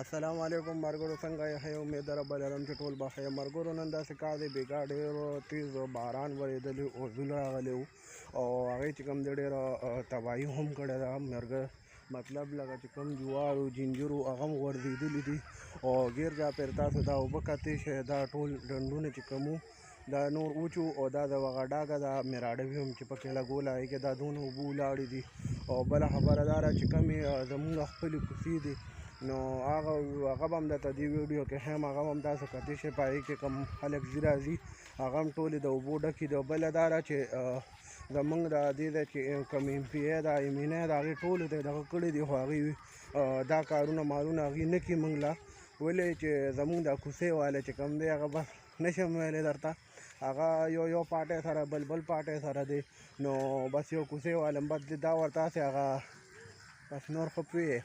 السلام علیکم مرګرو څنګه یې امید ده رب العالمین چې ټول بخیر مرګرو نن داسې کار دی بېګا ډېر تیز باران ورېدلی اورځونه راغلی وو او هغې چې کوم دی ډېره تباهي هم کړې ده مرګه مطلب لکه چې کوم جوار و جنجر و هغه هم غورځېدلي دي او ګیر چاپېر تاسو دا اوبه کتې شئ دا ټول ډنډونه چې کوم وو دا نور وچو او دا د وغډاګه دا میراډوي هم چې پکې لګوله هغې کې دا دونه اوبه ولاړې دي او بله خبره دا ده چې کومې زمونږ خپلې کوڅې دي نو هغه به هم درته دې ویډیو کې ښیم هغه به هم تاسو کتلی شئ په هغې کې کوم خلک ځي راځي هغه هم ټولې د اوبو ډکې دي او بله دا ده چې زمونږ د دې ځای چې کوم ایم پي ای ده ایم این ای ده هغې ټولو ته یې دغه کړي دي خو هغې دا کارونه مالونه هغې نه کړي موږ له ولې چې زمونږ دا کوڅې والا چې کوم دی هغه بس نشم ویلی درته هغه یو پاټی سره بل پاټی سره دی نو بس یو کوڅې والا بس دا ورته هسې هغه بس نور ښه پوهیږې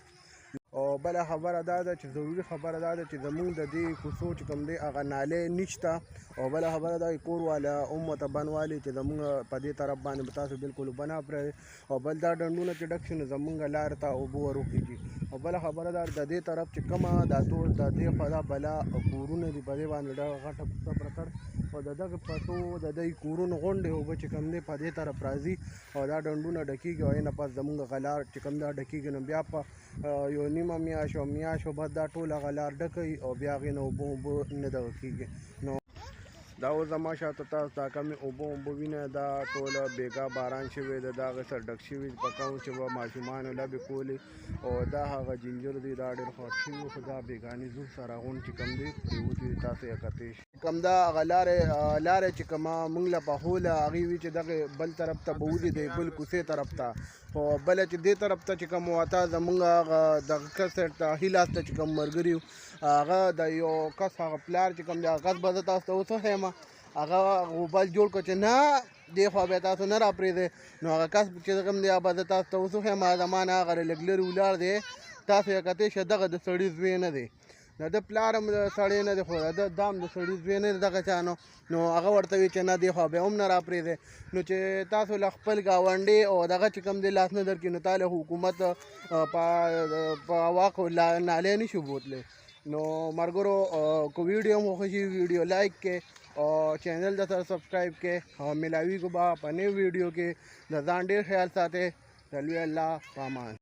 او بله خبره دا ده چې ضروري خبره دا ده چې زمونږ د دې کوڅو چې کوم دی هغه نالۍ نشته او بله خبره دا کور والا هم ورته بند والي چې زمونږ په دې طرف باندې به تاسو بلکل اوبه نه پرېږدئ او بل دا ډنډونه چې ډک شي نو زمونږ لارې ته اوبه ور وخېږي او بله خبره دا د دې طرف چې کومه دا ټول د دې خوا دا بلا کورونه دي په دې باندې ډېره غټه کوڅه پرته ده او د دغه پسو د دې کورونو غونډې اوبه چې کوم دی په دې طرف راځي او دا ډنډونه ډکېږي او نه پس زمونږ غلار چې کوم دا ډکېږي نو بیا په یو نیمه میاشت بعد دا ټول هغه لار ډکوي او بیا هغې نه اوبه نه دغه کېږي نو دا اوس زما شاته تاسو دا کمې اوبه وینئ دا ټوله بېګا باران شوی دی دا هغې سره ډک شوي په کوم چې به ماشومانو لبې کولې او دا هغه جنجر دی دا ډېر خوښ شوي خو دا بېګاني زور سره غونډ چې کوم دی پرېوتي دي تاسو یې کتلی شئ کوم دا هغه لارې چې کومه موږ له پخوله هغې وي چې دغې بل طرف ته به وځي د بل کوڅې طرف ته خو بله چې دې طرف ته چې کوم وته زمونږ هغه دغه کس ته هیلاس ته چې کوم ملګري هغه د یو کس هغه پلار چې کوم دی هغه کس به زه تاسو ته اوس وښیم هغه غوبل جوړ کړ چې نه دې خوا بیا تاسو نه راپرېږدئ نو هغه کس چې کوم دی هغه به زه تاسو ته اوس وښیم هغه زما نه هغه لږ لرې ولاړ دی تاسو یې کتلی شئ دغه د سړي زوی نه دی د ده پلار هم د سړی نه دی خو د ده هم د سړي زوی نه دی دغه چا نو هغه ورته وي چې نه دې خوا بیا هم نه راپرېږدئ نو چې تاسو له خپل ګاونډي او دغه چې کوم دی لاس نه درکړي نو تاله حکومت په واقع نالۍ نشو بوتلی نو مرګرو کو ویډیو هم خوښ شي ویډیو لایک کې او چینل د سره سبسکرایب کې او ملاوي کو به په نوې ویډیو کې د ځان ډېر خیال ساتئ د لوی الله پامان